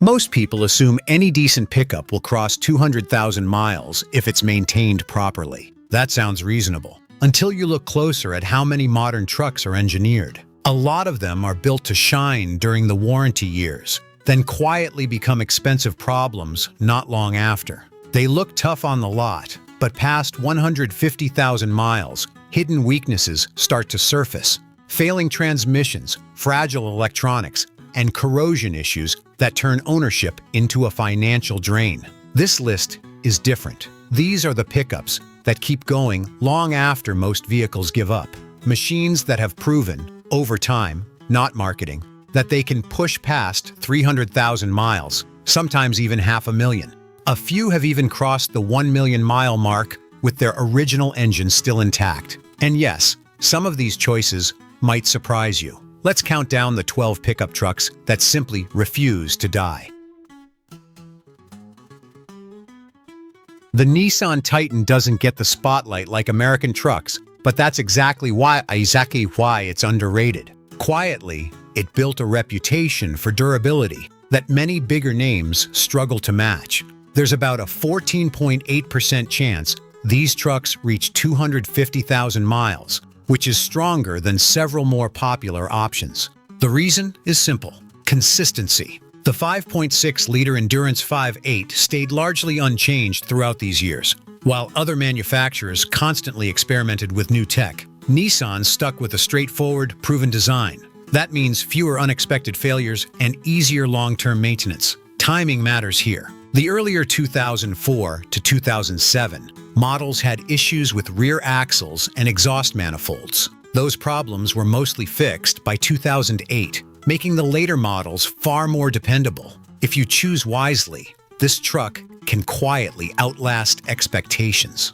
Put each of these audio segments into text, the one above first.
Most people assume any decent pickup will cross 200,000 miles if it's maintained properly. That sounds reasonable, until you look closer at how many modern trucks are engineered. A lot of them are built to shine during the warranty years, then quietly become expensive problems not long after. They look tough on the lot, but past 150,000 miles, hidden weaknesses start to surface. Failing transmissions, fragile electronics, and corrosion issues that turn ownership into a financial drain. This list is different. These are the pickups that keep going long after most vehicles give up. Machines that have proven, over time, not marketing, that they can push past 300,000 miles, sometimes even 500,000. A few have even crossed the 1 million mile mark with their original engine still intact. And yes, some of these choices might surprise you. Let's count down the 12 pickup trucks that simply refuse to die. The Nissan Titan doesn't get the spotlight like American trucks, but that's exactly why it's underrated. Quietly, it built a reputation for durability that many bigger names struggle to match. There's about a 14.8% chance these trucks reach 250,000 miles, which is stronger than several more popular options. The reason is simple: consistency. The 5.6-liter Endurance 5.8 stayed largely unchanged throughout these years. While other manufacturers constantly experimented with new tech, Nissan stuck with a straightforward, proven design. That means fewer unexpected failures and easier long-term maintenance. Timing matters here. The earlier 2004 to 2007 models had issues with rear axles and exhaust manifolds. Those problems were mostly fixed by 2008, making the later models far more dependable. If you choose wisely, this truck can quietly outlast expectations.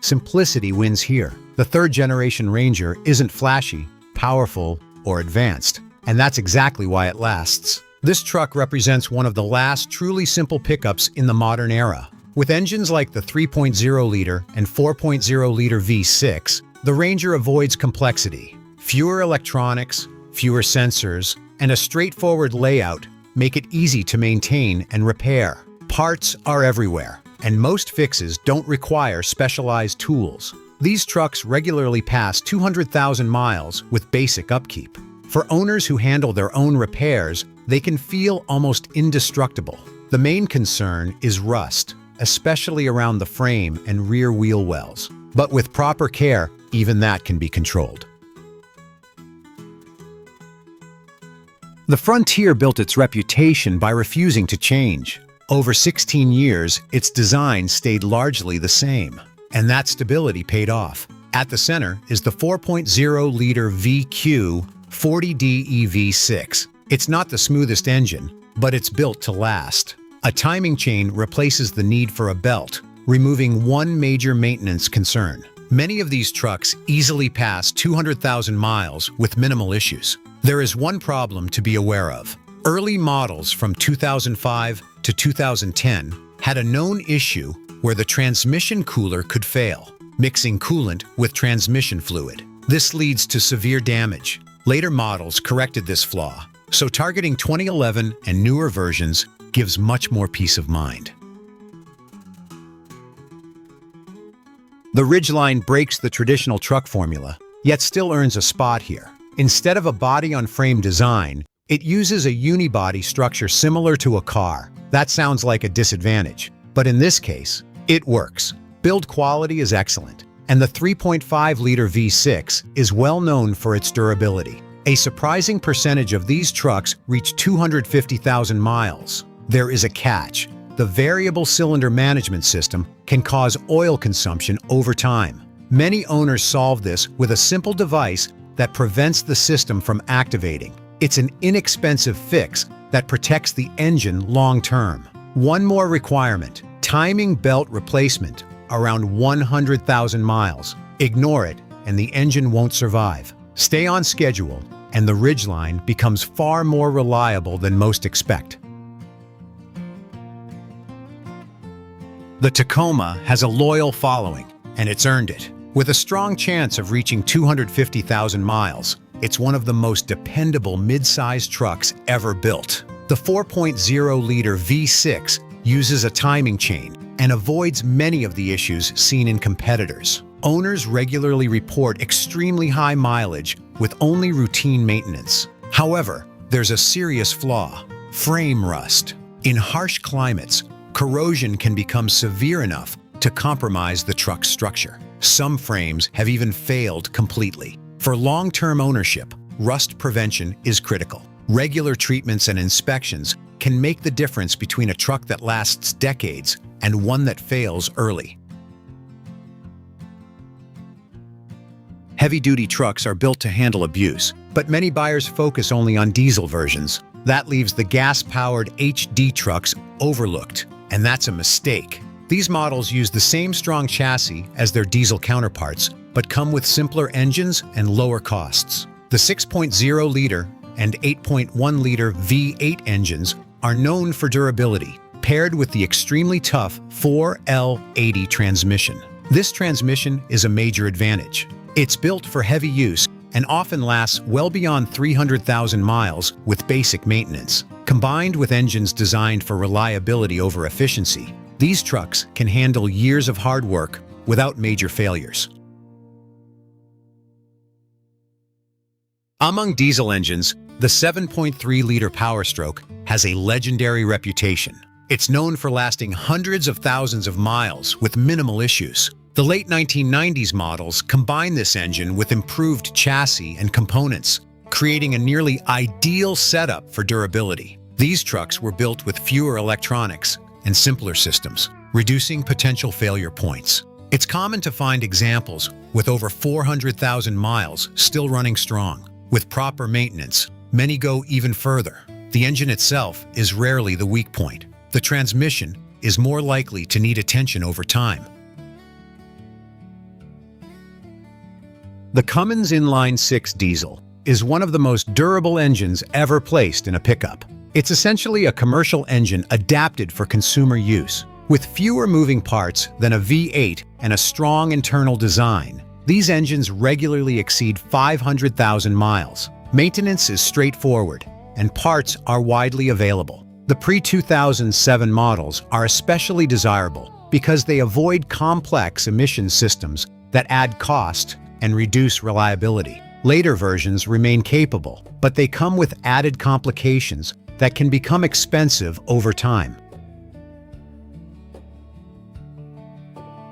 Simplicity wins here. The third-generation Ranger isn't flashy, powerful, or advanced, and that's exactly why it lasts. This truck represents one of the last truly simple pickups in the modern era. With engines like the 3.0-liter and 4.0-liter V6, the Ranger avoids complexity. Fewer electronics, fewer sensors, and a straightforward layout make it easy to maintain and repair. Parts are everywhere, and most fixes don't require specialized tools. These trucks regularly pass 200,000 miles with basic upkeep. For owners who handle their own repairs, they can feel almost indestructible. The main concern is rust, especially around the frame and rear wheel wells. But with proper care, even that can be controlled. The Frontier built its reputation by refusing to change. Over 16 years, its design stayed largely the same, and that stability paid off. At the center is the 4.0-liter VQ 40D EV6. It's not the smoothest engine, but it's built to last. A timing chain replaces the need for a belt, removing one major maintenance concern. Many of these trucks easily pass 200,000 miles with minimal issues. There is one problem to be aware of. Early models from 2005 to 2010 had a known issue where the transmission cooler could fail, mixing coolant with transmission fluid. This leads to severe damage. Later models corrected this flaw, so targeting 2011 and newer versions gives much more peace of mind. The Ridgeline breaks the traditional truck formula, yet still earns a spot here. Instead of a body-on-frame design, it uses a unibody structure similar to a car. That sounds like a disadvantage, but in this case, it works. Build quality is excellent, and the 3.5-liter V6 is well known for its durability. A surprising percentage of these trucks reach 250,000 miles. There is a catch. The variable cylinder management system can cause oil consumption over time. Many owners solve this with a simple device that prevents the system from activating. It's an inexpensive fix that protects the engine long-term. One more requirement: timing belt replacement around 100,000 miles. Ignore it, and the engine won't survive. Stay on schedule, and the Ridgeline becomes far more reliable than most expect. The Tacoma has a loyal following, and it's earned it. With a strong chance of reaching 250,000 miles, it's one of the most dependable mid-sized trucks ever built. The 4.0-liter V6 uses a timing chain and avoids many of the issues seen in competitors. Owners regularly report extremely high mileage with only routine maintenance. However, there's a serious flaw: frame rust. In harsh climates, corrosion can become severe enough to compromise the truck's structure. Some frames have even failed completely. For long-term ownership, rust prevention is critical. Regular treatments and inspections can make the difference between a truck that lasts decades and one that fails early. Heavy-duty trucks are built to handle abuse, but many buyers focus only on diesel versions. That leaves the gas-powered HD trucks overlooked, and that's a mistake. These models use the same strong chassis as their diesel counterparts, but come with simpler engines and lower costs. The 6.0-liter and 8.1-liter V8 engines are known for durability, paired with the extremely tough 4L80 transmission. This transmission is a major advantage. It's built for heavy use and often lasts well beyond 300,000 miles with basic maintenance. Combined with engines designed for reliability over efficiency, these trucks can handle years of hard work without major failures. Among diesel engines, the 7.3-liter Powerstroke has a legendary reputation. It's known for lasting hundreds of thousands of miles with minimal issues. The late 1990s models combine this engine with improved chassis and components, creating a nearly ideal setup for durability. These trucks were built with fewer electronics and simpler systems, reducing potential failure points. It's common to find examples with over 400,000 miles still running strong. With proper maintenance, many go even further. The engine itself is rarely the weak point. The transmission is more likely to need attention over time. The Cummins inline-6 diesel is one of the most durable engines ever placed in a pickup. It's essentially a commercial engine adapted for consumer use. With fewer moving parts than a V8 and a strong internal design, these engines regularly exceed 500,000 miles. Maintenance is straightforward, and parts are widely available. The pre-2007 models are especially desirable because they avoid complex emission systems that add cost and reduce reliability. Later versions remain capable, but they come with added complications that can become expensive over time.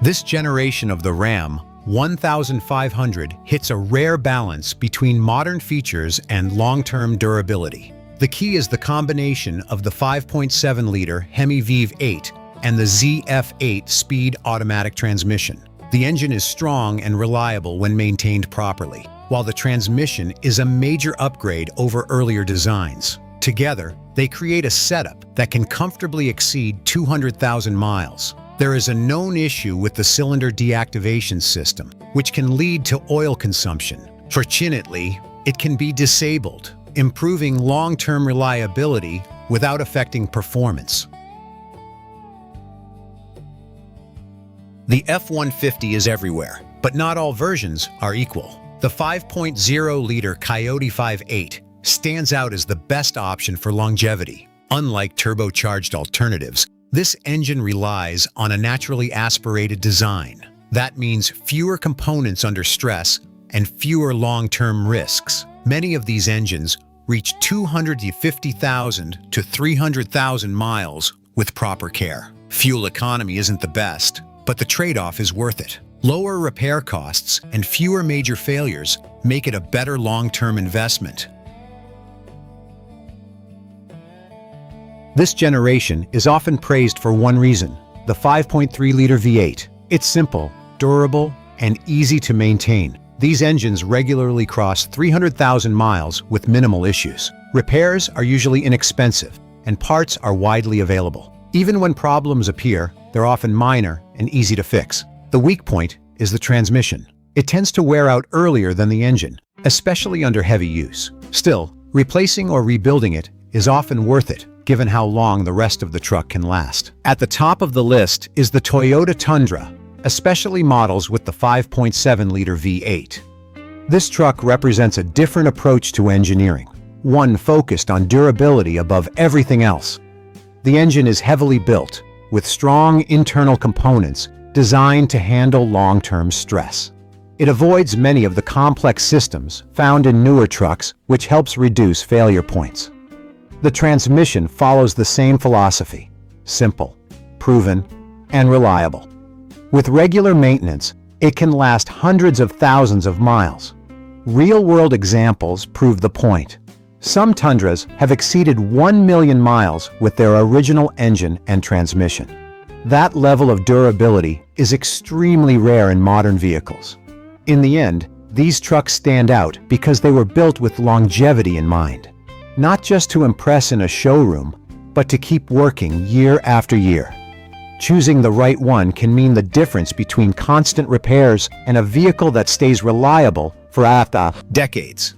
This generation of the Ram 1500 hits a rare balance between modern features and long-term durability. The key is the combination of the 5.7-liter Hemi Vive 8 and the ZF8 speed automatic transmission. The engine is strong and reliable when maintained properly, while the transmission is a major upgrade over earlier designs. Together, they create a setup that can comfortably exceed 200,000 miles. There is a known issue with the cylinder deactivation system, which can lead to oil consumption. Fortunately, it can be disabled, improving long-term reliability without affecting performance. The F-150 is everywhere, but not all versions are equal. The 5.0-liter Coyote 5.8 stands out as the best option for longevity. Unlike turbocharged alternatives, this engine relies on a naturally aspirated design. That means fewer components under stress and fewer long-term risks. Many of these engines reach 250,000 to 300,000 miles with proper care. Fuel economy isn't the best, but the trade-off is worth it. Lower repair costs and fewer major failures make it a better long-term investment. This generation is often praised for one reason: the 5.3-liter V8. It's simple, durable, and easy to maintain. These engines regularly cross 300,000 miles with minimal issues. Repairs are usually inexpensive, and parts are widely available. Even when problems appear, they're often minor and easy to fix. The weak point is the transmission. It tends to wear out earlier than the engine, especially under heavy use. Still, replacing or rebuilding it is often worth it, given how long the rest of the truck can last. At the top of the list is the Toyota Tundra, especially models with the 5.7-liter V8. This truck represents a different approach to engineering, one focused on durability above everything else. The engine is heavily built, with strong internal components designed to handle long-term stress. It avoids many of the complex systems found in newer trucks, which helps reduce failure points. The transmission follows the same philosophy: simple, proven, and reliable. With regular maintenance, it can last hundreds of thousands of miles. Real-world examples prove the point. Some Tundras have exceeded 1 million miles with their original engine and transmission. That level of durability is extremely rare in modern vehicles. In the end, these trucks stand out because they were built with longevity in mind. Not just to impress in a showroom, but to keep working year after year. Choosing the right one can mean the difference between constant repairs and a vehicle that stays reliable for after decades.